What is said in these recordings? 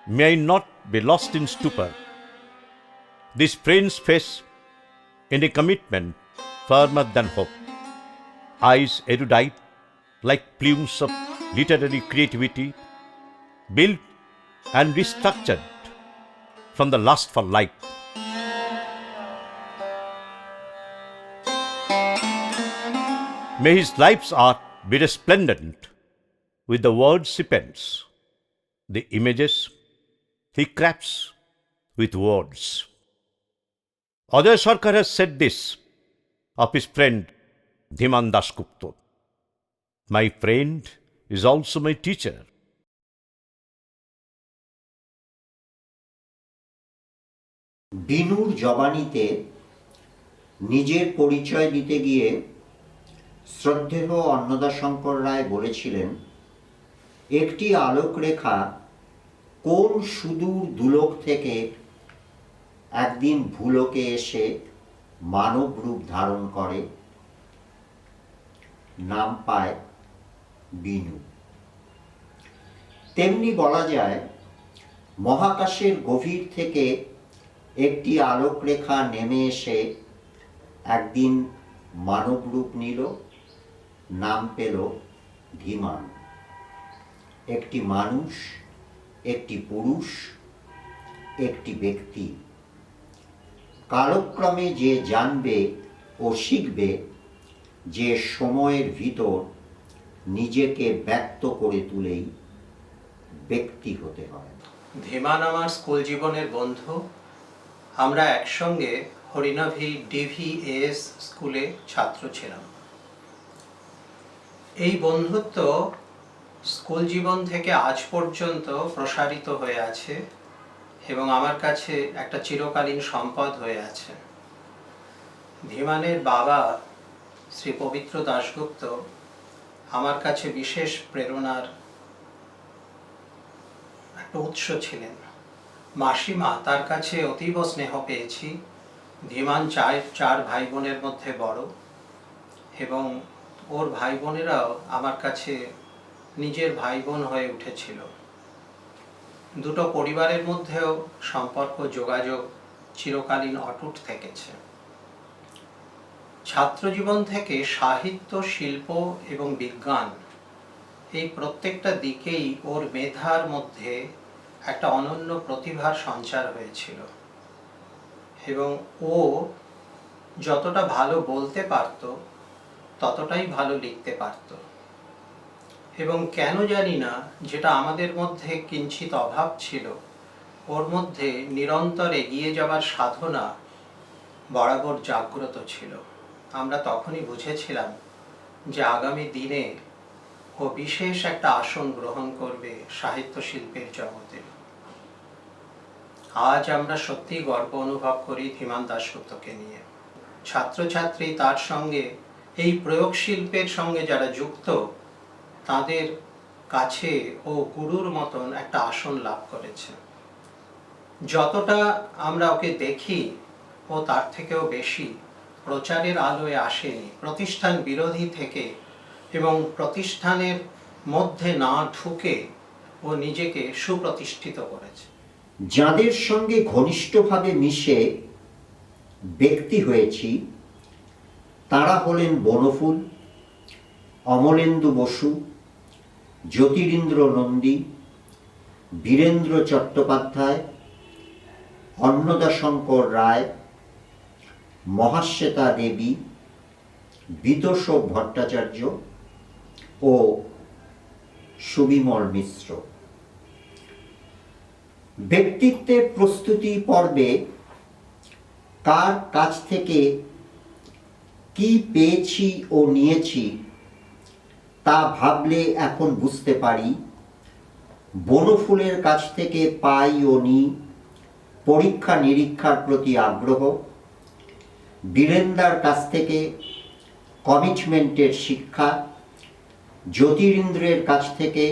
may I not be lost in stupor. These friends face in a commitment firmer than hope. Eyes erudite like plumes of literary creativity, built and restructured from the lust for life. May his life's art be resplendent with the words he pens, the images he crafts with words. Ajay Sarkar has said this of his friend Dhiman Dasgupta. My friend is also my teacher. বিনুর জবানিতে নিজের পরিচয় দিতে গিয়ে শ্রদ্ধেয় অন্নদাশঙ্কর রায় বলেছিলেন, একটি আলোকরেখা কোন সুদূর দুলোক থেকে একদিন ভূলোকে এসে মানব রূপ ধারণ করে, নাম পায় বিনু। তেমনি বলা যায়, মহাকাশের গভীর থেকে একটি আলোকরেখা নেমে এসে একদিন মানব রূপ নিল, নাম পেল ধীমান। একটি মানুষ, একটি পুরুষ, একটি ব্যক্তি। কালক্রমে যে জানবে ও শিখবে যে সময়ের ভিতর নিজেকে ব্যক্ত করে তুলেই ব্যক্তি হতে হয়। ধীমান আমার স্কুল জীবনের বন্ধু। আমরা একসঙ্গে হরিনাভি ডিভিএস স্কুলে ছাত্র ছিলাম। এই বন্ধুত্ব স্কুল জীবন থেকে আজ পর্যন্ত প্রসারিত হয়ে আছে এবং আমার কাছে একটা চিরকালীন সম্পদ হয়ে আছে। ধীমানের বাবা শ্রী পবিত্র দাশগুপ্ত আমার কাছে বিশেষ প্রেরণার একটা উৎস ছিলেন। মাসিমা তার কাছে অতীব স্নেহ পেয়েছি। ধীমান চার ভাই বোনের মধ্যে বড় এবং ওর ভাই বোনেরাও আমার কাছে নিজের ভাই বোন হয়ে উঠেছিল। দুটো পরিবারের মধ্যেও সম্পর্ক যোগাযোগ চিরকালীন অটুট থেকেছে। ছাত্রজীবন থেকে সাহিত্য, শিল্প এবং বিজ্ঞান এই প্রত্যেকটা দিকেই ওর মেধার মধ্যে একটা অনন্য প্রতিভার সঞ্চার হয়েছিল এবং ও যতটা ভালো বলতে পারত ততটাই ভালো লিখতে পারত। এবং কেন জানি না, যেটা আমাদের মধ্যে কিঞ্চিত অভাব ছিল, ওর মধ্যে নিরন্তর এগিয়ে যাওয়ার সাধনা বরাবর জাগ্রত ছিল। আমরা তখনই বুঝেছিলাম যে আগামী দিনে ও বিশেষ একটা আসন গ্রহণ করবে সাহিত্য শিল্পের জগতে। আজ আমরা সত্যিই গর্ব অনুভব করি ধীমান দাশগুপ্তকে নিয়ে। ছাত্রছাত্রী তার সঙ্গে এই প্রয়োগ শিল্পের সঙ্গে যারা যুক্ত, তাদের কাছে ও গুরুর মতন একটা আসন লাভ করেছে। যতটা আমরা ওকে দেখি, ও তার থেকেও বেশি প্রচারের আলোয় আসেনি। প্রতিষ্ঠান বিরোধী থেকে এবং প্রতিষ্ঠানের মধ্যে না ঢুকে ও নিজেকে সুপ্রতিষ্ঠিত করেছে। যাদের সঙ্গে ঘনিষ্ঠভাবে মিশে ব্যক্তি হয়েছি তারা হলেন বনফুল, অমলেন্দু বসু, জ্যোতিরিন্দ্র নন্দী, বীরেন্দ্র চট্টোপাধ্যায়, অন্নদাশঙ্কর রায়, মহাশ্বেতা দেবী, বিতোষক ভট্টাচার্য ও সুবিমল মিশ্র। ব্যক্তিত্বের প্রস্তুতি পর্বে কার কাছ থেকে কি পেয়েছি ও নিয়েছি তা ভাবলে এখন বুঝতে পারি। বনফুলের কাছ থেকে পাই ও নিই পরীক্ষা নিরীক্ষার প্রতি আগ্রহ, বীরেন্দ্রার কাছ থেকে কমিটমেন্টের শিক্ষা, জ্যোতিরিন্দ্রের কাছ থেকে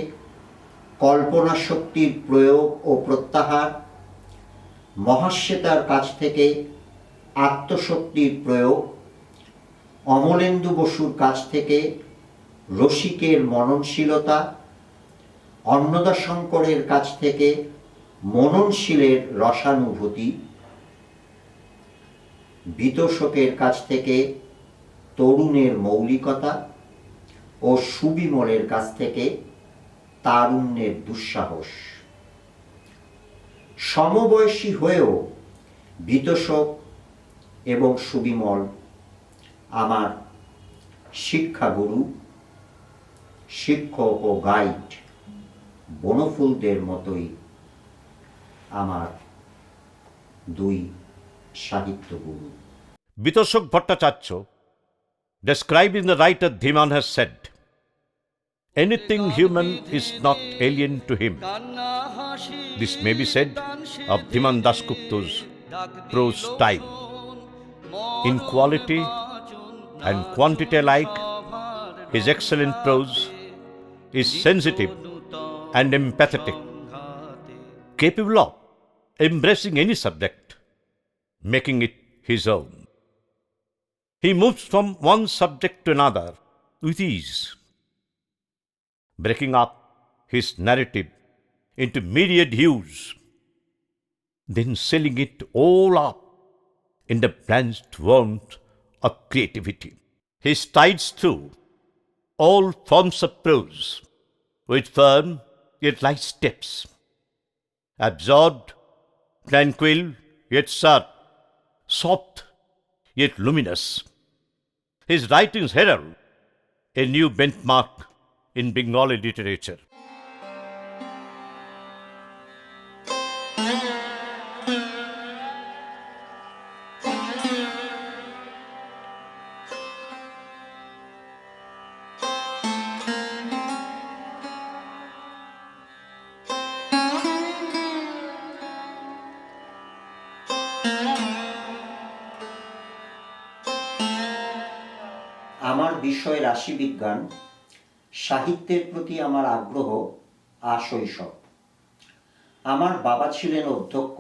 কল্পনা শক্তির প্রয়োগ ও প্রত্যাহার, মহাশ্বেতার কাছ থেকে আত্মশক্তির প্রয়োগ, অমলেন্দু বসুর কাছ থেকে রসিকের মননশীলতা, অন্নদাশঙ্করের কাছ থেকে মননশীলের রসানুভূতি, বিতোষকের কাছ থেকে তরুণের মৌলিকতা ও সুবিমলের কাছ থেকে তারুণ্যের দুঃসাহস। সমবয়সী হয়েও বিতোষক এবং সুবিমল আমার শিক্ষাগুরু, শিক্ষক ও গাইড বনফুলদের মতোই আমার দুই সাহিত্যগুরু। Bitoshok Bhattacharya, describing the writer Dhiman, has said, anything human is not alien to him. This may be said of Dhiman Dasgupta's prose style. In quality and quantity alike, his excellent prose is sensitive and empathetic, capable of embracing any subject, making it his own. He moves from one subject to another with ease, breaking up his narrative into myriad hues, then selling it all up in the blanched warmth of creativity. He strides through all forms of prose with firm yet light steps, absorbed, tranquil yet sharp, soft yet luminous. His writings herald a new benchmark in Bengali literature. আমার বিষয় রাশিবিজ্ঞান, সাহিত্যের প্রতি আমার আগ্রহ আশৈশব। আমার বাবা ছিলেন অধ্যক্ষ,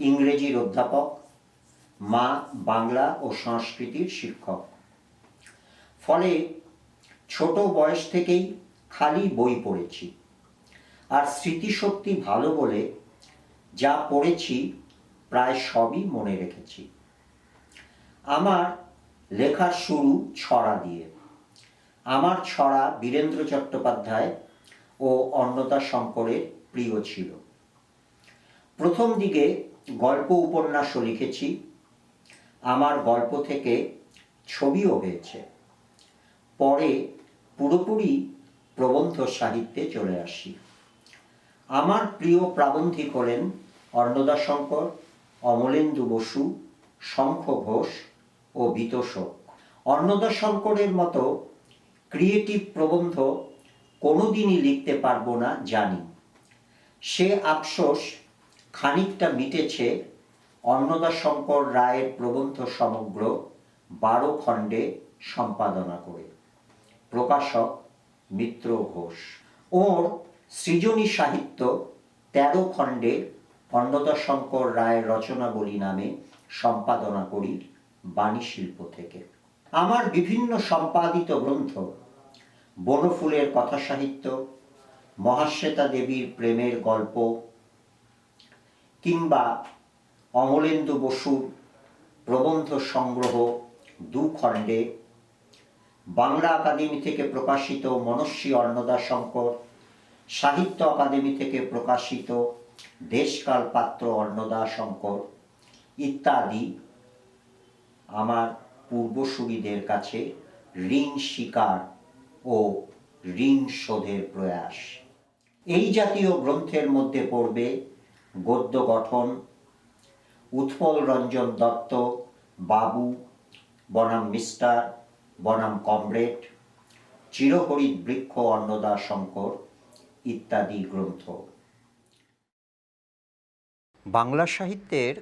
ইংরেজির অধ্যাপক, মা বাংলা ও সংস্কৃতির শিক্ষক। ফলে ছোট বয়স থেকেই খালি বই পড়েছি, আর স্মৃতিশক্তি ভালো বলে যা পড়েছি প্রায় সবই মনে রেখেছি। আমার লেখার শুরু ছড়া দিয়ে। আমার ছড়া বীরেন্দ্র চট্টোপাধ্যায় ও অন্নদা শঙ্করের প্রিয় ছিল। প্রথম দিকে গল্প উপন্যাসও লিখেছি। আমার গল্প থেকে ছবিও হয়েছে। পরে পুরোপুরি প্রবন্ধ সাহিত্যে চলে আসি। আমার প্রিয় প্রাবন্ধিক হলেন অন্নদা শঙ্কর, অমলেন্দু বসু, শঙ্খ ঘোষ ও বিতোষক। অন্নদা শঙ্করের মতো ক্রিয়েটিভ প্রবন্ধ কোনোদিনই লিখতে পারবো না জানি। সে আফসোস খানিকটা মিটেছে অন্নদা শঙ্কর রায়ের প্রবন্ধ সমগ্র 12 খণ্ডে সম্পাদনা করে। প্রকাশক মিত্র ঘোষ। ওর সৃজনী সাহিত্য 13 খণ্ডে অন্নদা শঙ্কর রায়ের রচনাবলী নামে সম্পাদনা করি বাণী শিল্প থেকে। আমার বিভিন্ন সম্পাদিত গ্রন্থ বনফুলের কথা সাহিত্য, মহাশ্বেতা দেবীর প্রেমের গল্প, কিংবা অমলেন্দু বসুর প্রবন্ধ সংগ্রহ 2 খণ্ডে, বাংলা একাডেমি থেকে প্রকাশিত মনস্বী অন্নদা শঙ্কর, সাহিত্য একাডেমি থেকে প্রকাশিত দেশকাল পাত্র অন্নদা শঙ্কর ইত্যাদি আমার পূর্বসূরীদের কাছে ঋণ স্বীকার ও ঋণ শোধের প্রয়াস। এই জাতীয় গ্রন্থের মধ্যে পড়বে গদ্য গঠন, উৎপল রঞ্জন দত্ত, বাবু বনাম মিস্টার বনাম কমরেড, চিরহরিৎ বৃক্ষ অন্নদা শঙ্কর ইত্যাদি গ্রন্থ। বাংলা সাহিত্যের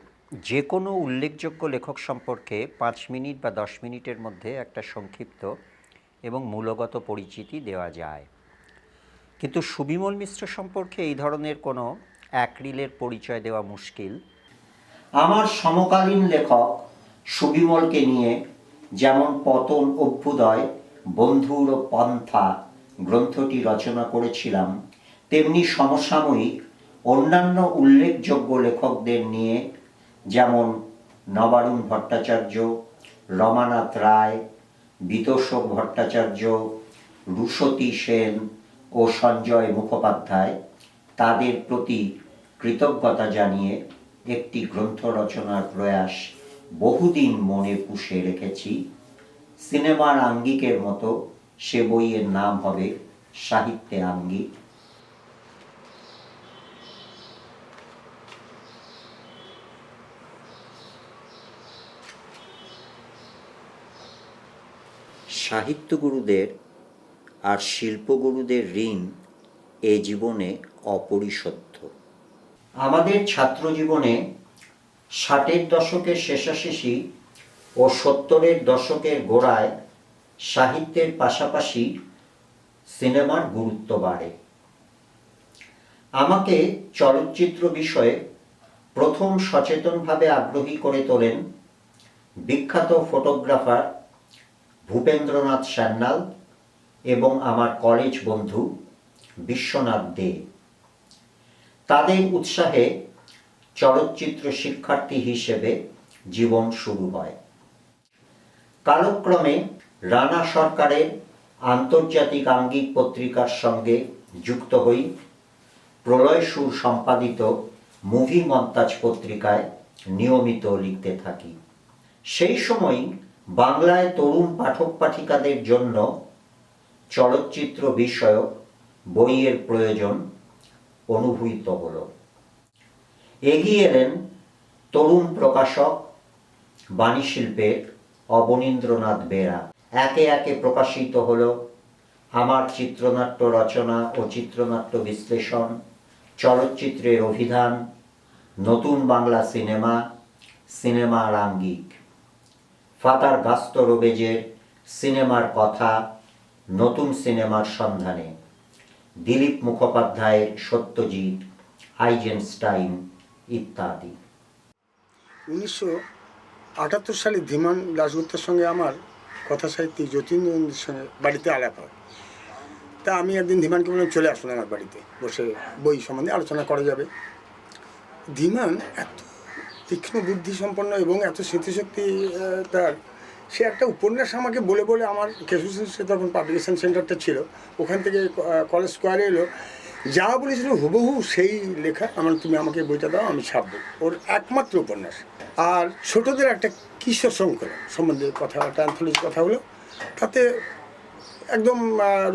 যে কোনো উল্লেখযোগ্য লেখক সম্পর্কে 5 মিনিট বা 10 মিনিটের মধ্যে একটা সংক্ষিপ্ত এবং মূলগত পরিচিতি দেওয়া যায়, কিন্তু সুবিমল মিশ্র সম্পর্কে এই ধরনের কোনো অ্যাক্রিলের পরিচয় দেওয়া মুশকিল। আমার সমকালীন লেখক সুবিমলকে নিয়ে যেমন পতন অভ্যুদয়, বন্ধুর পন্থা গ্রন্থটি রচনা করেছিলাম, তেমনি সমসাময়িক অন্যান্য উল্লেখযোগ্য লেখকদের নিয়ে, যেমন নবারুণ ভট্টাচার্য, রমানাথ রায়, বিতোষক ভট্টাচার্য, রুশতী সেন ও সঞ্জয় মুখোপাধ্যায়, তাদের প্রতি কৃতজ্ঞতা জানিয়ে একটি গ্রন্থ রচনার প্রয়াস বহুদিন মনে পুষে রেখেছি। সিনেমার আঙ্গিকের মতো সে বইয়ের নাম হবে সাহিত্যে আঙ্গিক। সাহিত্যগুরুদের আর শিল্পগুরুদের ঋণ এ জীবনে অপরিশোধ্য। আমাদের ছাত্র জীবনে 60-এর দশকের শেষাশেষি ও 70-এর দশকের গোড়ায় সাহিত্যের পাশাপাশি সিনেমার গুরুত্ব বাড়ে। আমাকে চলচ্চিত্র বিষয়ে প্রথম সচেতনভাবে আগ্রহী করে তোলেন বিখ্যাত ফটোগ্রাফার ভূপেন্দ্রনাথ সান্যাল এবং আমার কলেজ বন্ধু বিশ্বনাথ দে। তাদের উৎসাহে চলচ্চিত্র শিক্ষার্থী হিসেবে জীবন শুরু হয়। কালক্রমে রানা সরকারের আন্তর্জাতিক আঙ্গিক পত্রিকার সঙ্গে যুক্ত হই। প্রলয় সুর সম্পাদিত মুভি মন্তাজ পত্রিকায় নিয়মিত লিখতে থাকি। সেই সময় বাংলায় তরুণ পাঠক পাঠিকাদের জন্য চলচ্চিত্র বিষয়ক বইয়ের প্রয়োজন অনুভূত হল। এগিয়ে এলেন তরুণ প্রকাশক বাণীশিল্পের অবনীন্দ্রনাথ বেরা। একে একে প্রকাশিত হল আমার চিত্রনাট্য রচনা ও চিত্রনাট্য বিশ্লেষণ, চলচ্চিত্রের অভিধান, নতুন বাংলা সিনেমা, সিনেমার আঙ্গিক, ফাদার গাস্তর ওবেজের সিনেমার কথা, নতুন সিনেমার সন্ধানে, দিলীপ মুখোপাধ্যায়ের সত্যজিৎ, আইজেনস্টাইন ইত্যাদি। 1978 সালে ধীমান দাশগুপ্তের সঙ্গে আমার কথা সাহিত্যিক যতীন্দ্রের সঙ্গে বাড়িতে আলাপ হয়। তা আমি একদিন ধীমানকে বললাম চলে আসুন আমার বাড়িতে, বসে বই সম্বন্ধে আলোচনা করা যাবে। ধীমান এত তীক্ষ্ণ বুদ্ধি সম্পন্ন এবং এত স্মৃতিশক্তি তার, সে একটা উপন্যাস আমাকে বলে বলে আমার কেশবচন্দ্র তখন পাবলিকেশন সেন্টারটা ছিল, ওখান থেকে কলেজ স্কোয়ারে এলো, যা বলেছিল হুবহু সেই লেখা। আমার তুমি আমাকে বইটা দাও, আমি ছাপবো। ওর একমাত্র উপন্যাস। আর ছোটদের একটা কিশোর সংকলন সম্বন্ধে কথা, একটা অ্যান্থোলজি কথা হলো, তাতে একদম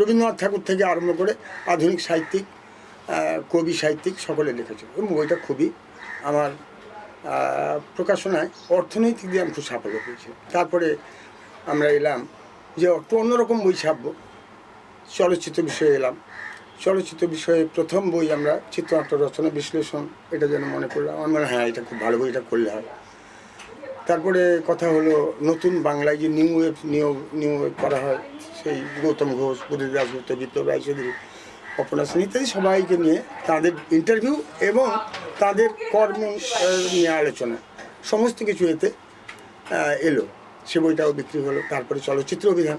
রবীন্দ্রনাথ ঠাকুর থেকে আরম্ভ করে আধুনিক সাহিত্যিক, কবি সাহিত্যিক সকলে লিখেছিল এবং বইটা খুবই আমার প্রকাশনায় অর্থনৈতিক দিয়ে আমি খুব সাফল্য পেয়েছি। তারপরে আমরা এলাম যে একটু অন্যরকম বই ছাপবো, চলচ্চিত্র বিষয়ে এলাম। চলচ্চিত্র বিষয়ে প্রথম বই আমরা চিত্রনাট্য রচনা বিশ্লেষণ, এটা যেন মনে করলাম, আমার মনে হয় হ্যাঁ এটা খুব ভালো বই, এটা করলে হয়। তারপরে কথা হলো নতুন বাংলায় যে নিউ ওয়েভ করা হয়, সেই গৌতম ঘোষ, বুদ্ধদেব দাশগুপ্ত, বিপ্লব রায়চৌধুরী, অপর্ণা সেন ইত্যাদি সবাইকে নিয়ে তাদের ইন্টারভিউ এবং তাদের কর্ম নিয়ে আলোচনা, সমস্ত কিছু এতে এলো। সে বইটাও বিক্রি হলো। তারপরে চলচ্চিত্র অভিধান।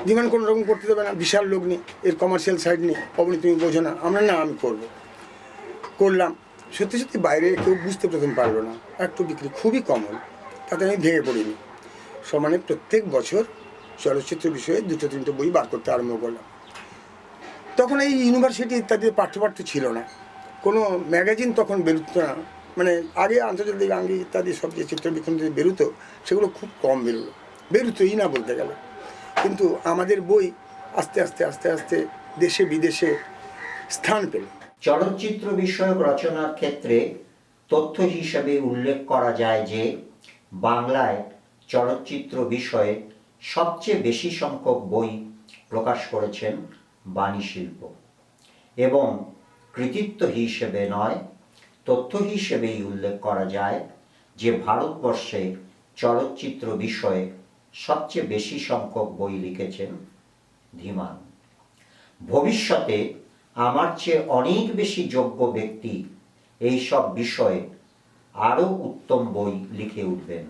ধীমান কোনো রকম করতে দেবে না, বিশাল লোক নেই, এর কমার্শিয়াল সাইড নেই, অবনি তুমি বোঝো না, আমরা না আমি করবো। করলাম, সত্যি সত্যি বাইরে কেউ বুঝতে প্রথম পারলো না, একটু বিক্রি খুবই কম হল। তাতে আমি ভেঙে পড়িনি, সমানে প্রত্যেক বছর চলচ্চিত্র বিষয়ে 2-3টে বই বার করতে আরম্ভ করলাম। তখন এই ইউনিভার্সিটি ইত্যাদি পাঠ্য ছিল না, কোনো ম্যাগাজিন তখন বেরোতো না, মানে আগে আন্তর্জাতিক আঙ্গিক ইত্যাদি সব যে চিত্রবিক্ষণ যে বেরোতো সেগুলো খুব কম বেরোতোই না বলতে গেলে। কিন্তু আমাদের বই আস্তে আস্তে আস্তে আস্তে দেশে বিদেশে স্থান পেল। চলচ্চিত্র বিষয়ক রচনার ক্ষেত্রে তথ্য হিসাবে উল্লেখ করা যায় যে বাংলায় চলচ্চিত্র বিষয়ে সবচেয়ে বেশি সংখ্যক বই প্রকাশ করেছেন বাণীশিল্প, এবং কৃতিত্ব হিসেবে নয়, তথ্য হিসেবেই উল্লেখ করা যায় যে ভারতবর্ষে চলচ্চিত্র বিষয়ে সবচেয়ে বেশি সংখ্যক বই লিখেছেন ধীমান। ভবিষ্যতে আমার চেয়ে অনেক বেশি যোগ্য ব্যক্তি এইসব বিষয়ে আরও উত্তম বই লিখে উঠবেন,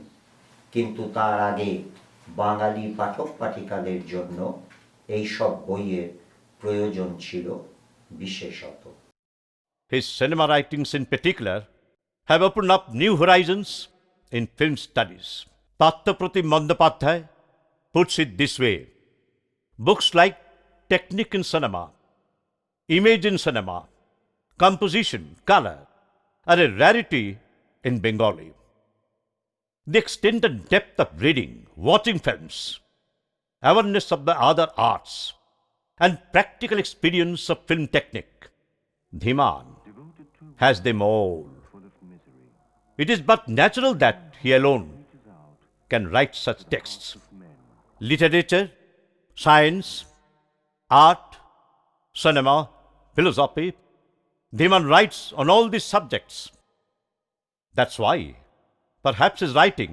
কিন্তু তার আগে বাঙালি পাঠক পাঠিকাদের জন্য এইসব বইয়ের প্রয়োজন ছিল বিশেষত। His cinema writings in particular have opened up new horizons in film studies. Tatyapratim Bandyopadhyay puts it this way: books like Technique in Cinema, Image in Cinema, Composition, Color are a rarity in Bengali. The extent and depth of reading, watching films, awareness of the other arts, and practical experience of film technique, Dhiman has them all. It is but natural that he alone can write such texts. Literature, science, art, cinema, philosophy, Dhiman writes on all these subjects. That's why perhaps his writing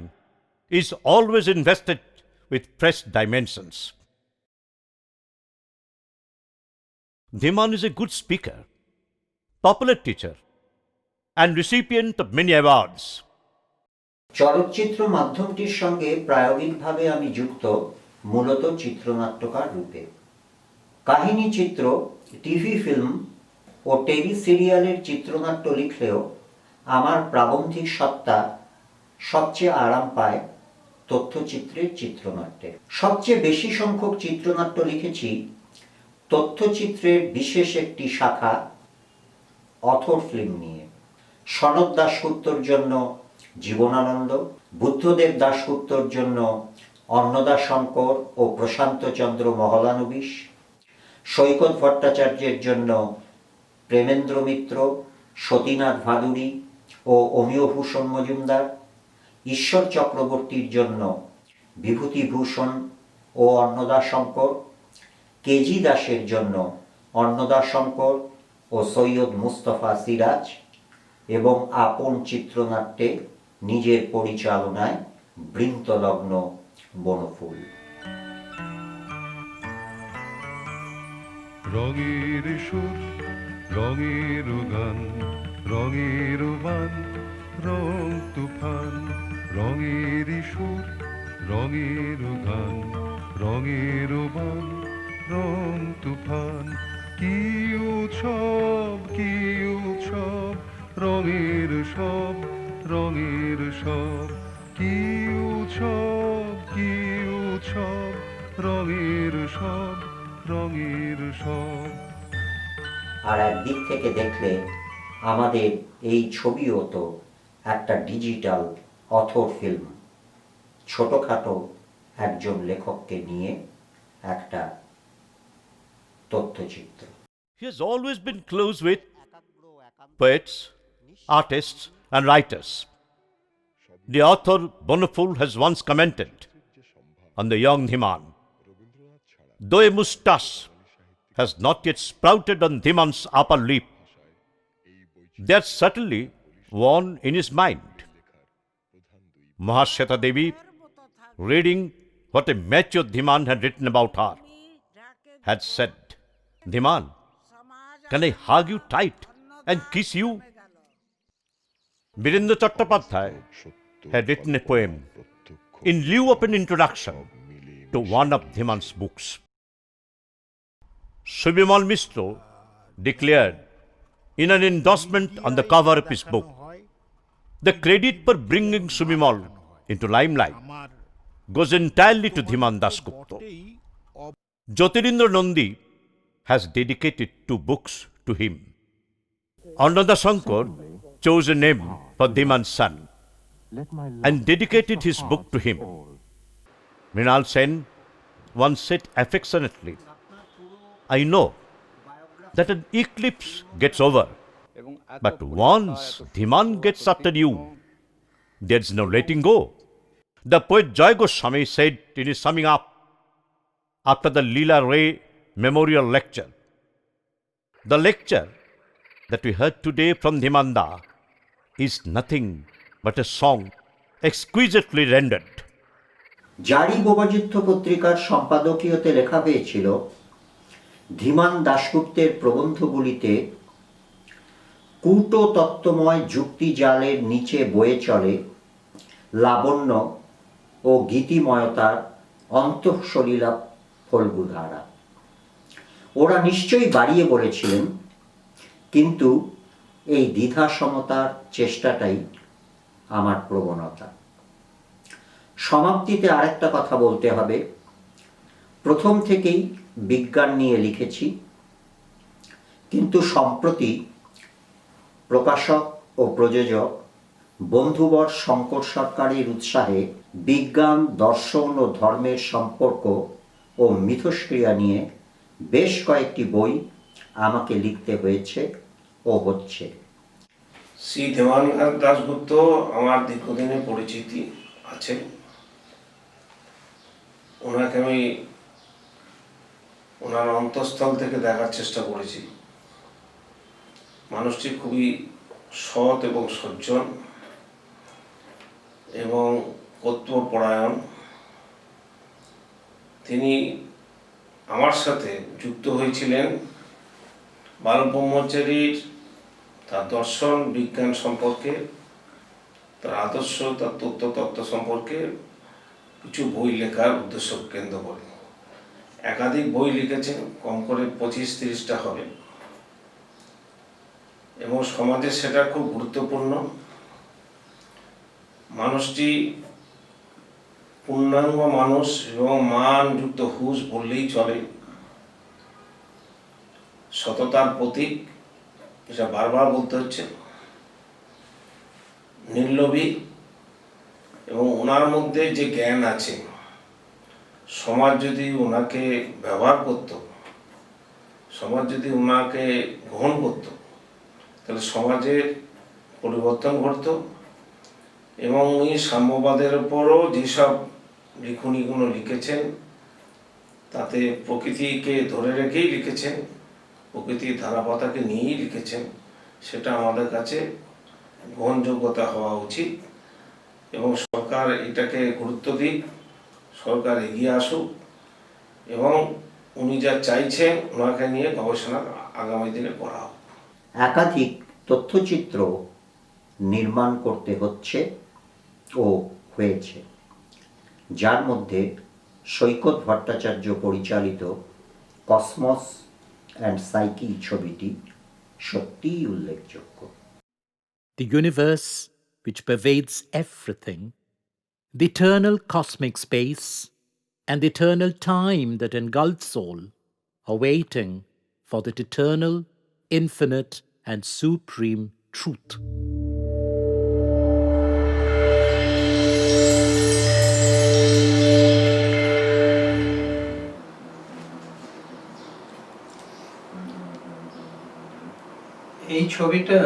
is always invested with fresh dimensions. Dhiman is a good speaker, popular teacher, and recipient of many awards. চলচ্চিত্র মাধ্যমটির সঙ্গে প্রায়োগিকভাবে আমি যুক্ত মূলত চিত্রনাট্যকার রূপে। কাহিনী চিত্র, TV film ও tele সিরিয়ালের চিত্রনাট্য লিখলেও আমার প্রাবন্ধিক সত্তা সবচেয়ে আরাম পায় তথ্যচিত্রের চিত্রনাট্যে। সবচেয়ে বেশি সংখ্যক চিত্রনাট্য লিখেছি তথ্যচিত্রের বিশেষ একটি শাখা অথর ফিল্ম নিয়ে। সনৎ দাশগুপ্তর জন্য জীবনানন্দ, বুদ্ধদেব দাশগুপ্তর জন্য অন্নদাশঙ্কর ও প্রশান্তচন্দ্র মহলানবিশ, সৈকত ভট্টাচার্যের জন্য প্রেমেন্দ্র মিত্র, সতীনাথ ভাদুড়ী ও অমিয়ভূষণ মজুমদার, ঈশ্বর চক্রবর্তীর জন্য বিভূতিভূষণ ও অন্নদাশঙ্কর, কেজি দাসের জন্য অন্নদাশঙ্কর ও সৈয়দ মুস্তফা সিরাজ, এবং আপন চিত্রনাট্যে নিজের পরিচালনায় বৃন্তলগ্ন বনফুল। রঙের সুর, রঙের গান, রঙের বান, রং তুফান, রঙের সুর, রঙের গান, রঙের বান, রং তুফান, কি উৎসব, কি উৎসব, রঙের সব, রঙের সব, কি উৎসব, কি উৎসব, রঙের সব, রঙের সব। আর একদিক থেকে দেখলে আমাদের এই ছবিও তো একটা ডিজিটাল অথর ফিল্ম, ছোটখাটো একজন লেখককে নিয়ে একটা তথ্যচিত্র। He has always been close with poets, artists, and writers. The author Bonaful has once commented on the young Dhiman. Though a moustache has not yet sprouted on Dhiman's upper lip, there's certainly one in his mind. Mahashweta Devi, reading what a mature Dhiman had written about her, had said, "Dhiman, can I hug you tight and kiss you?" Virendra Chattopadhyay had written a poem in lieu of an introduction to one of Dhiman's books. Subimal Mistro declared in an endorsement on the cover of his book, the credit for bringing Subimal into limelight goes entirely to Dhiman Dasgupta. Jyotirindra Nandi has dedicated 2 books to him. Annadashankar chose a name for Dhiman's son and dedicated his book to him. Mrinal Sen once said affectionately, "I know that an eclipse gets over, but once Dhiman gets after you, there's no letting go." The poet Joy Goswami said in his summing up after the Leela Ray Memorial Lecture, "The lecture that we heard today from Dhimanda is nothing but a song exquisitely rendered." জারি বোবাযুদ্ধ পত্রিকার সম্পাদকীয়তে লেখা হয়েছিল, ধীমান দাশগুপ্তের প্রবন্ধগুলিতে কূট তত্ত্বময় যুক্তি জালের নিচে বয়ে চলে লাবণ্য ও গীতিময়তার অন্তঃসলীলা ফল্গুধারা। ওরা নিশ্চয়ই বাড়িয়ে বলেছিলেন, কিন্তু এই দ্বিধা সমতার চেষ্টাটাই আমার প্রবণতা। সমাপ্তিতে আরেকটা কথা বলতে হবে, প্রথম থেকেই বিজ্ঞান নিয়ে লিখেছি, কিন্তু সম্প্রতি প্রকাশক ও প্রযোজক বন্ধুবর শঙ্কর সরকারের উৎসাহে বিজ্ঞান, দর্শন ও ধর্মের সম্পর্ক ও মিথস্ক্রিয়া নিয়ে বেশ কয়েকটি বই আমাকে লিখতে হয়েছে ও হচ্ছে। শ্রী দেবানন্দ দাশগুপ্ত আমার দীর্ঘদিনের পরিচিতি আছে। ওনাকে আমি ওনার অন্তঃস্থল থেকে দেখার চেষ্টা করেছি। মানুষটি খুবই সৎ এবং সজ্জন এবং কর্তব্যপরায়ণ। তিনি আমার সাথে যুক্ত হয়েছিলেন বালব্রহ্মচারীর তার দর্শন বিজ্ঞান সম্পর্কে, তার আদর্শ, তার তত্ত্ব সম্পর্কে কিছু বই লেখার উদ্দেশ্য কেন্দ্র করে। একাধিক বই লিখেছেন, কম করে 25-30টা হবে, এবং সমাজে সেটা খুব গুরুত্বপূর্ণ। মানুষটি পূর্ণাঙ্গ মানুষ এবং মানযুক্ত হুঁশ বললেই চলে। সততার প্রতীক, এটা বারবার বলতে হচ্ছে। নির্লোভী, এবং ওনার মধ্যে যে জ্ঞান আছে, সমাজ যদি ওনাকে ব্যবহার করত, সমাজ যদি ওনাকে গ্রহণ করত, তাহলে সমাজের পরিবর্তন ঘটত। এবং উনি সাম্যবাদের উপরও যেসব লিখনীগুলো লিখেছেন, তাতে প্রকৃতিকে ধরে রেখেই লিখেছেন, প্রকৃতির ধারাপাতাকে নিয়েই লিখেছেন। সেটা আমাদের কাছে গ্রহণযোগ্যতা হওয়া উচিত, এবং সরকার এটাকে গুরুত্ব দিক, সরকার এগিয়ে আসুক, এবং উনি যা চাইছেন ওনাকে নিয়ে গবেষণা আগামী দিনে করা হোক। একাধিক তথ্যচিত্র নির্মাণ করতে হচ্ছে ও হয়েছে, যার মধ্যে সৈকত ভট্টাচার্য পরিচালিত কসমস অ্যান্ড সাইকি ছবিটি সত্যিই উল্লেখযোগ্য। The universe which pervades everything, the eternal cosmic space, and the eternal time that engulfs all, are waiting for that eternal, infinite, and supreme truth. এই ছবিটা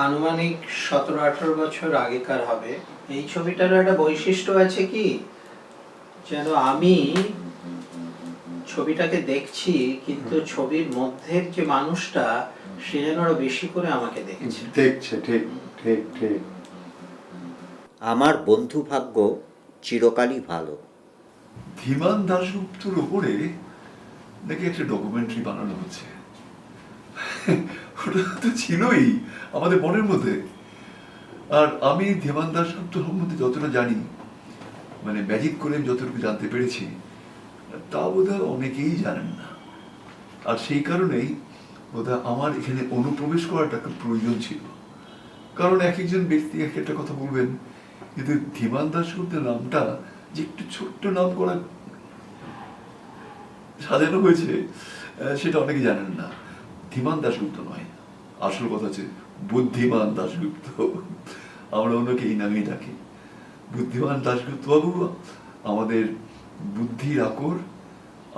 আনুমানিক 17-18 বছর আগেকার হবে। এই ছবিটার একটা বৈশিষ্ট্য আছে কি, যেন আমি ছবিটাকে দেখছি, কিন্তু ছবির মধ্যের যে মানুষটা সে যেন আরো বেশি করে আমাকে দেখছে। ঠিক ঠিক ঠিক। আমার বন্ধু ভাগ্য চিরকালই ভালো। ধীমান দাশগুপ্তর উপরে নাকি একটা ডকুমেন্টারি বানানো হচ্ছে। ওটা তো ছিলই আমাদের মনের মধ্যে। আর আমি ধীমান দাশগুপ্ত সম্বন্ধে যতটা জানি, মানে ম্যাজিক করে যতটুকু জানতে পেরেছি, তা বোধহয় অনেকেই জানেন না। আর সেই কারণেই বোধহয় আমার এখানে অনুপ্রবেশ করাটা খুব প্রয়োজন ছিল। কারণ এক একজন ব্যক্তি এক একটা কথা বলবেন, কিন্তু ধীমান দাশগুপ্তের নামটা যে একটু ছোট্ট নাম করা সাজানো হয়েছে, সেটা অনেকে জানেন না। ধীমান দাশগুপ্ত নয়, আসল কথা হচ্ছে বুদ্ধিমান দাশগুপ্ত। আমরা অন্যকে এই নামেই ডাকি। বুদ্ধিমান দাশগুপ্ত বাবু আমাদের বুদ্ধির আকর।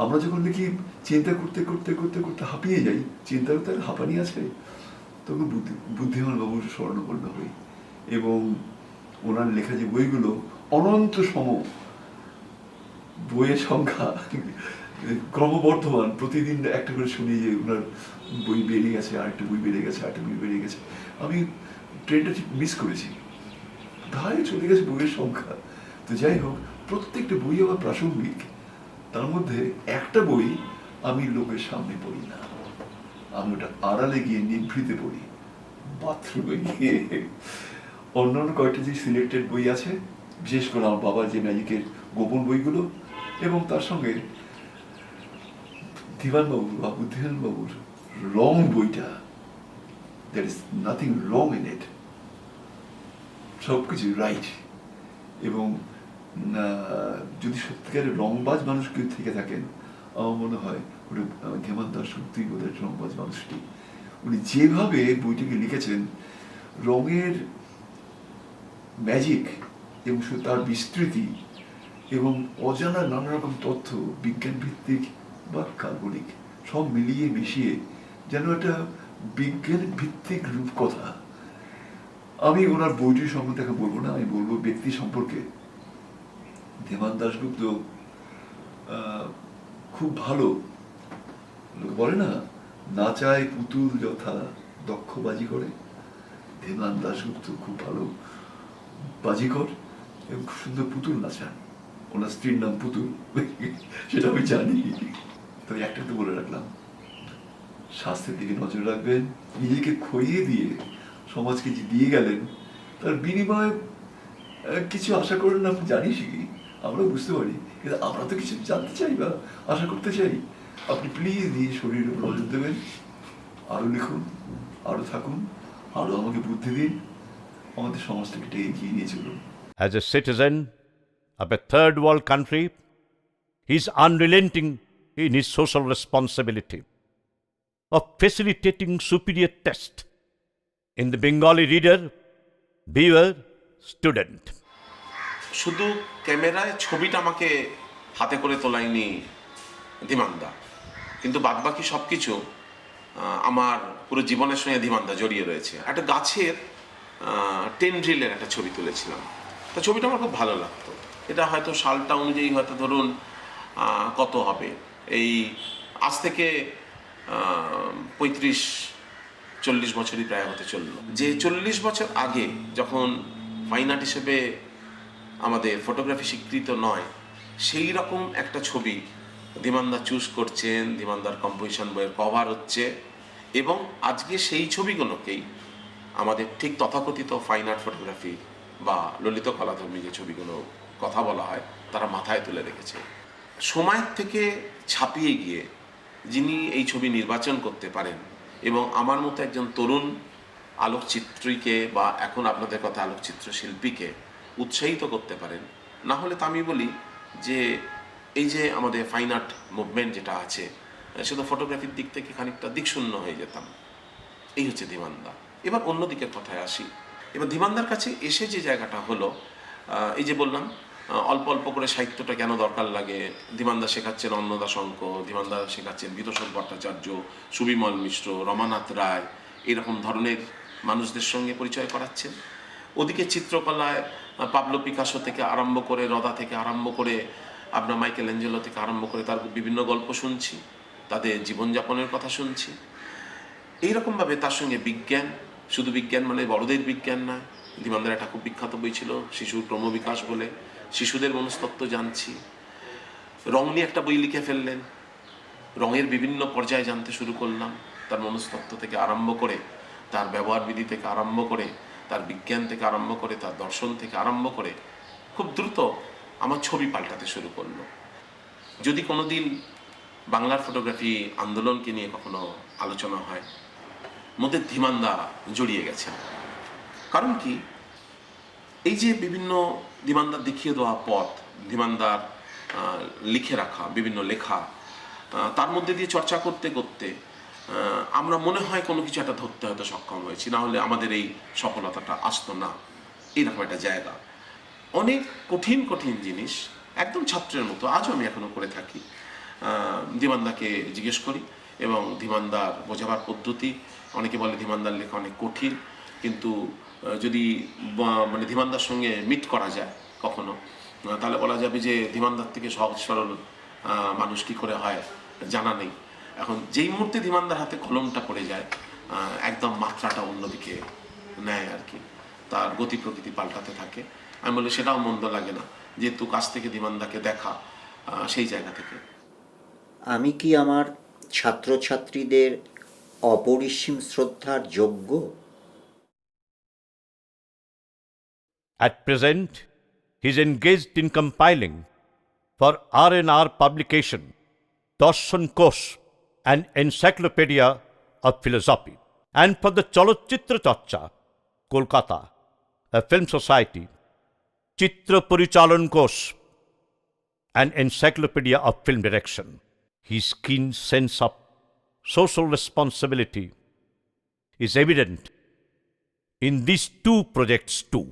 আমরা যখন দেখি চিন্তা করতে করতে করতে করতে হাঁপিয়ে যাই, চিন্তার তো একটা হাঁপানি আছে, তখন বুদ্ধিমান বাবুর স্মরণাপন্ন হই। এবং ওনার লেখা যে বইগুলো অনন্ত সম, বইয়ের সংখ্যা ক্রমবর্ধমান, প্রতিদিন একটা করে শুনি যে ওনার বই বেড়ে গেছে, আরেকটা বই বেড়ে গেছে, আরেকটা বই বেড়ে গেছে। আমি ট্রেনটা ঠিক মিস করেছি, ধারে চলে গেছে বইয়ের সংখ্যা। তো যাই হোক, প্রত্যেকটা বই আমার প্রাসঙ্গিক। তার মধ্যে একটা বই আমি লোকের সামনে পড়ি না, আমি ওটা আড়ালে গিয়ে নিভৃতে পড়ি, বাথরুমে গিয়ে। অন্যান্য কয়েকটা যে সিলেক্টেড বই আছে, বিশেষ করে আমার বাবার যে ম্যাজিকের গোপন বইগুলো, এবং তার সঙ্গে ধীমান বাবুর বা বুদ্ধিমান বাবুর রং বইটা there is nothing wrong in it, সব কিছু রাইট। এবং যদি সত্যিকারের রংবাজ মানুষ কেউ থেকে থাকেন, আমার মনে হয় ওটা ধীমান দাশগুপ্তই বোধহয় রংবাজ মানুষটি। উনি যেভাবে বইটিকে লিখেছেন, রঙের ম্যাজিক এবং তার বিস্তৃতি এবং অজানা নানা রকম তথ্য, বিজ্ঞান ভিত্তিক বা কাল্পনিক, সব মিলিয়ে মিশিয়ে যেন একটা বিজ্ঞান ভিত্তিক রূপকথা। আমি ওনার বইটির সম্বন্ধে তাকে বলবো না, আমি বলবো ব্যক্তি সম্পর্কে। ধীমান দাশগুপ্ত খুব ভালো, বলে না, নাচায় পুতুল যথা দক্ষ বাজি করে, ধীমান দাশগুপ্ত খুব ভালো বাজিকর এবং খুব সুন্দর পুতুল নাচান। ওনার স্ত্রীর নাম পুতুল, সেটা আমি জানি। তবে একটা তো বলে রাখলাম, স্বাস্থ্যের দিকে নজর রাখবেন। নিজেকে খইয়ে দিয়ে সমাজকে যে দিয়ে গেলেন, তার বিনিময়ে কিছু আশা করেন না, আপনি জানি শিখি, আমরা বুঝতে পারি, কিন্তু আমরা তো কিছু জানতে চাই বা আশা করতে চাই। আপনি প্লিজ নিজের শরীরের উপর নজর দেবেন, আরো লিখুন, আরো থাকুন, আরো আমাকে বুদ্ধি দিন, আমাদের সমাজটাকে এগিয়ে নিয়ে চলুন। As a citizen of a third world country, he is unrelenting in his social responsibility of facilitating superior test in the Bengali reader, viewer, student. শুধু ক্যামেরায় ছবিটা আমাকে হাতে করে তোলায়নি ধীমানদা, কিন্তু বাদবাকি সব কিছু আমার পুরো জীবনের সঙ্গে ধীমানদা জড়িয়ে রয়েছে। একটা গাছের টেন্ড্রিলের একটা ছবি তুলেছিলাম, তা ছবিটা আমার খুব ভালো লাগতো। এটা হয়তো সালটা অনুযায়ী হয়তো ধরুন কত হবে, এই আজ থেকে 35-40 বছরই প্রায় হতে চললো। যে 40 বছর আগে যখন ফাইন আর্ট হিসেবে আমাদের ফটোগ্রাফি স্বীকৃত নয়, সেই রকম একটা ছবি ধীমানদা চুজ করছেন, ধীমানদার কম্পোজিশন বইয়ের কভার হচ্ছে, এবং আজকে সেই ছবিগুলোকেই আমাদের ঠিক তথাকথিত ফাইন আর্ট ফটোগ্রাফি বা ললিত কলাধর্মী যে ছবিগুলো কথা বলা হয়, তারা মাথায় তুলে রেখেছে। সময়ের থেকে ছাপিয়ে গিয়ে যিনি এই ছবি নির্বাচন করতে পারেন এবং আমার মতো একজন তরুণ আলোকচিত্রীকে বা এখন আপনাদের কথা আলোকচিত্র শিল্পীকে উৎসাহিত করতে পারেন, না হলে তো আমি বলি যে এই যে আমাদের ফাইন আর্ট মুভমেন্ট যেটা আছে, সেটা ফটোগ্রাফির দিক থেকে খানিকটা দিকশূন্য হয়ে যেতাম। এই হচ্ছে ধীমানদা। এবার অন্য দিকের কথায় আসি। এবার ধীমানদার কাছে এসে যে জায়গাটা হলো, এই যে বললাম অল্প অল্প করে সাহিত্যটা কেন দরকার লাগে, ধীমানদা শেখাচ্ছেন অন্নদাস অঙ্ক, ধীমানদা শেখাচ্ছেন বিতোষণ ভট্টাচার্য, সুবিমল মিশ্র, রমানাথ রায়, এরকম ধরনের মানুষদের সঙ্গে পরিচয় করাচ্ছেন। ওদিকে চিত্রকলায় পাবলো পিকাসো থেকে আরম্ভ করে, রদা থেকে আরম্ভ করে, আপনার মাইকেল অ্যাঞ্জেলো থেকে আরম্ভ করে তার বিভিন্ন গল্প শুনছি, তাদের জীবনযাপনের কথা শুনছি। এইরকমভাবে তার সঙ্গে বিজ্ঞান, শুধু বিজ্ঞান মানে বড়দের বিজ্ঞান নয়, ধীমানদার একটা খুব বিখ্যাত বই ছিল শিশুর ক্রমবিকাশ বলে, শিশুদের মনস্তত্ত্ব জানছি। রং নিয়ে একটা বই লিখে ফেললেন, রঙের বিভিন্ন পর্যায়ে জানতে শুরু করলাম, তার মনস্তত্ত্ব থেকে আরম্ভ করে, তার ব্যবহার বিধি থেকে আরম্ভ করে, তার বিজ্ঞান থেকে আরম্ভ করে, তার দর্শন থেকে আরম্ভ করে খুব দ্রুত আমার ছবি পাল্টাতে শুরু করলো। যদি কোনো দিন বাংলার ফটোগ্রাফি আন্দোলনকে নিয়ে কখনো আলোচনা হয়, মধ্যে ধীমানদা জড়িয়ে গেছেন। কারণ কি, এই যে বিভিন্ন ধীমানদার দেখিয়ে দেওয়া পথ, ধীমানদার লিখে রাখা বিভিন্ন লেখা, তার মধ্যে দিয়ে চর্চা করতে করতে আমরা মনে হয় কোনো কিছু একটা ধরতে হয়তো সক্ষম হয়েছি, না হলে আমাদের এই সফলতাটা আসতো না। এইরকম একটা জায়গা, অনেক কঠিন কঠিন জিনিস একদম ছাত্রের মতো আজও আমি এখনো করে থাকি। ধীমানদাকে জিজ্ঞেস করি এবং ধীমানদার বোঝাবার পদ্ধতি, অনেকে বলে ধীমানদার লেখা অনেক কঠিন, কিন্তু যদি মানে ধীমানদার সঙ্গে মিট করা যায় কখনো, তাহলে বলা যাবে যে ধীমানদার থেকে সহজ সরল মানুষ কী করে হয় জানা নেই। এখন যেই মুহূর্তে ধীমানদার হাতে কলমটা পড়ে যায়, একদম মাত্রাটা অন্যদিকে নেয় আর কি, তার গতি প্রকৃতি পাল্টাতে থাকে। আমি বলি সেটাও মন্দ লাগে না, যেহেতু কাছ থেকে ধীমানদাকে দেখা, সেই জায়গা থেকে। আমি কি আমার ছাত্রছাত্রীদের অপরিসীম শ্রদ্ধার যোগ্য? At present, he is engaged in compiling for R&R publication Darshan Kosh, an encyclopedia of philosophy. And for the Chalachitra Charcha, Kolkata, a film society, Chitra Parichalan Kosh, an encyclopedia of film direction. His keen sense of social responsibility is evident in these two projects too.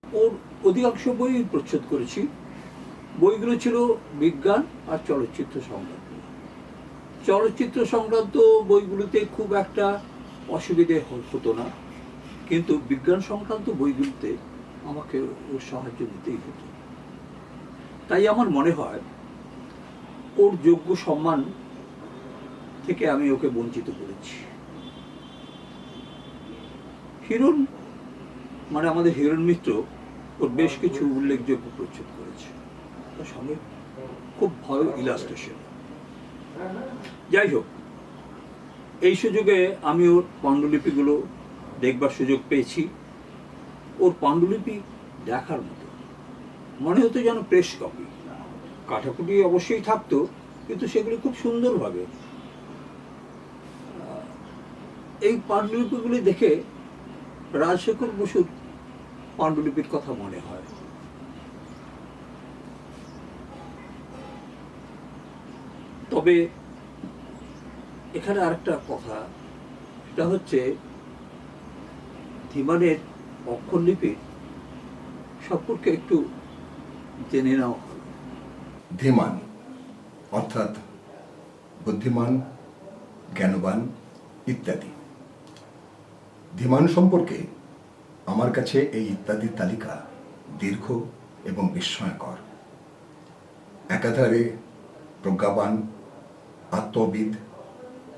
ওর অধিকাংশ বই প্রচ্ছদ করেছি। বইগুলো ছিল বিজ্ঞান আর চলচ্চিত্র সংক্রান্ত। চলচ্চিত্র সংক্রান্ত বইগুলোতে খুব একটা অসুবিধে হতো না, কিন্তু বিজ্ঞান সংক্রান্ত বইগুলোতে আমাকে ওর সাহায্য দিতেই হতো। তাই আমার মনে হয় ওর যোগ্য সম্মান থেকে আমি ওকে বঞ্চিত করেছি। হিরণ মানে আমাদের হিরণ মিত্র ওর বেশ কিছু উল্লেখযোগ্য প্রচ্ছদ করেছে, তার সঙ্গে খুব ভালো ইলাস্ট্রেশন। যাই হোক, এই সুযোগে আমি ওর পাণ্ডুলিপিগুলো দেখবার সুযোগ পেয়েছি। ওর পাণ্ডুলিপি দেখার মতো, মনে হতো যেন প্রেস কপি। কাটাকুটি অবশ্যই থাকতো, কিন্তু সেগুলি খুব সুন্দরভাবে। এই পাণ্ডুলিপিগুলি দেখে রাজশেখর বসুর পাণ্ডুলিপির কথা মনে হয়। তবে এখানে আরেকটা কথা, সেটা হচ্ছে ধীমানের অক্ষরলিপি সম্পর্কে একটু জেনে নেওয়া হলো। ধীমান অর্থাৎ বুদ্ধিমান, জ্ঞানবান ইত্যাদি। ধীমান সম্পর্কে আমার কাছে এই ইত্যাদির তালিকা দীর্ঘ এবং বিস্ময়কর। একাধারে প্রজ্ঞাবান, আত্মবিদ,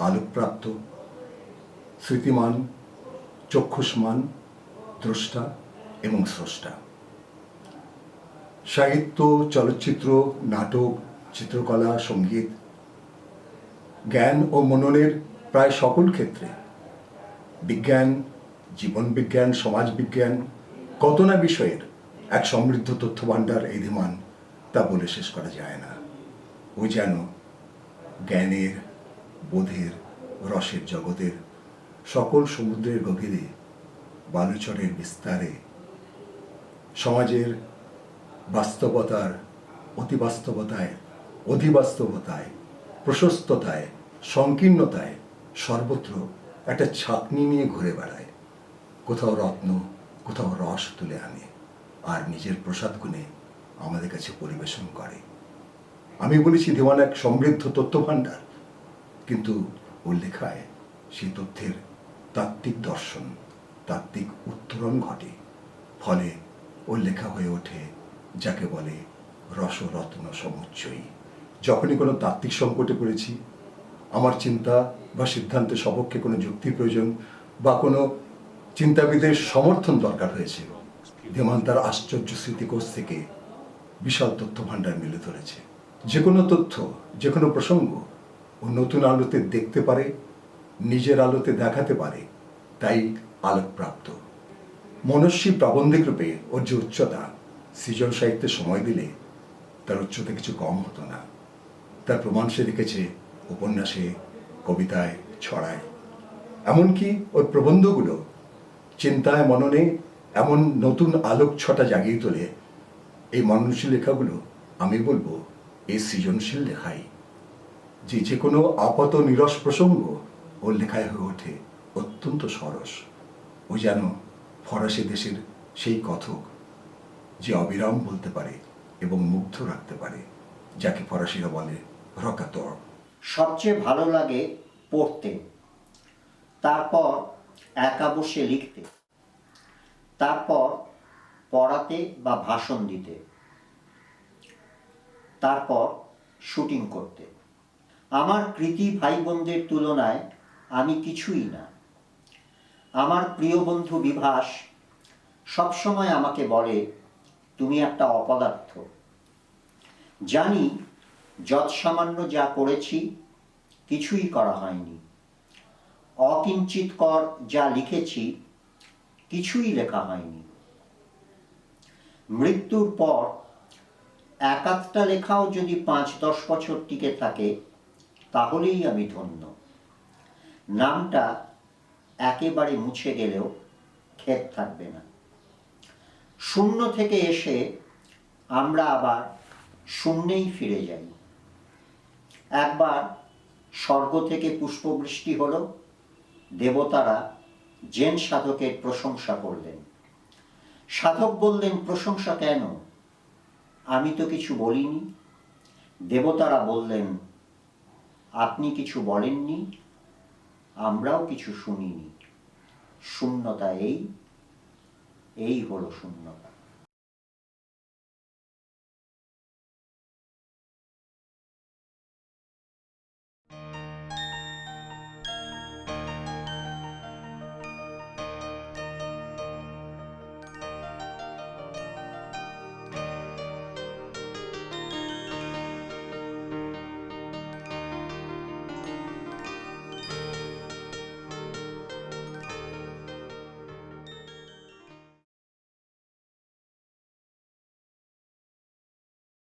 আলোকপ্রাপ্ত, স্মৃতিমান, চক্ষুষ্মান, দ্রষ্টা এবং স্রষ্টা। সাহিত্য, চলচ্চিত্র, নাটক, চিত্রকলা, সঙ্গীত, জ্ঞান ও মননের প্রায় সকল ক্ষেত্রে, বিজ্ঞান, জীবনবিজ্ঞান, সমাজবিজ্ঞান, কত না বিষয়ের এক সমৃদ্ধ তথ্যভাণ্ডার এই ধীমান, তা বলে শেষ করা যায় না। ও যেন জ্ঞানের, বোধের, রসের জগতের সকল সমুদ্রের গভীরে, বালুচরের বিস্তারে, সমাজের বাস্তবতার অতিবাস্তবতায়, অধিবাস্তবতায়, প্রশস্ততায়, সংকীর্ণতায় সর্বত্র একটা ছাঁকনি নিয়ে ঘুরে বেড়ায়। কোথাও রত্ন, কোথাও রস তুলে আনে, আর নিজের প্রসাদ গুণে আমাদের কাছে পরিবেশন করে। আমি বলেছি ধীমান এক সমৃদ্ধ তথ্যভাণ্ডার, কিন্তু ওর লেখায় সেই তথ্যের তাত্ত্বিক দর্শন, তাত্ত্বিক উত্তরণ ঘটে। ফলে ওর লেখা হয়ে ওঠে যাকে বলে রসরত্ন সমুচ্চয়ী। যখনই কোনো তাত্ত্বিক সংকটে পড়েছি, আমার চিন্তা বা সিদ্ধান্তের সপক্ষে কোনো যুক্তির প্রয়োজন বা কোনো চিন্তাবিদের সমর্থন দরকার হয়েছে, ধীমান তার আশ্চর্য স্মৃতিকোষ থেকে বিশাল তথ্য ভাণ্ডার মেলে ধরেছে। যে কোনো তথ্য, যে কোনো প্রসঙ্গ ও নতুন আলোতে দেখতে পারে, নিজের আলোতে দেখাতে পারে, তাই আলোকপ্রাপ্ত। মনস্বী প্রাবন্ধিক রূপে ওর যে উচ্চতা, সৃজন সাহিত্যে সময় দিলে তার উচ্চতা কিছু কম হতো না। তার প্রমাণ সে রেখেছে উপন্যাসে, কবিতায়, ছড়ায়। এমনকি ওর প্রবন্ধগুলো চিন্তায়, মননে এমন নতুন আলোক ছটা জাগিয়ে তোলে, এই মননশীল লেখাগুলো আমি বলবো এই সৃজনশীল লেখাই। যে কোনো আপাত নিরস প্রসঙ্গ ওর লেখায় হয়ে ওঠে অত্যন্ত সরস। ও যেন ফরাসি দেশের সেই কথক, যে অবিরাম বলতে পারে এবং মুগ্ধ রাখতে পারে, যাকে ফরাসিরা বলে রকাতর। সবচেয়ে ভালো লাগে পড়তে, তারপর একা বসে লিখতে, তারপর পড়াতে বা ভাষণ দিতে, তারপর শুটিং করতে। আমার কৃতি ভাই বোনদের তুলনায় আমি কিছুই না। আমার প্রিয় বন্ধু বিভাস সবসময় আমাকে বলে, তুমি একটা অপদার্থ। জানি যৎসামান্য যা করেছি কিছুই করা হয়নি, অকিঞ্চিৎকর যা লিখেছি কিছুই লেখা হয়নি। মৃত্যুর পর এক আধটা লেখাও যদি 5-10 বছর টিকে থাকে তাহলেই আমি ধন্য। নামটা একেবারে মুছে গেলেও ক্ষেত থাকবে না। শূন্য থেকে এসে আমরা আবার শূন্যেই ফিরে যাই। একবার স্বর্গ থেকে পুষ্পবৃষ্টি হলো, দেবতারা জেন সাধকের প্রশংসা করলেন। সাধক বললেন, প্রশংসা কেন? আমি তো কিছু বলিনি। দেবতারা বললেন, আপনি কিছু বলেননি, আমরাও কিছু শুনিনি। শূন্যতা এই হলো শূন্যতা।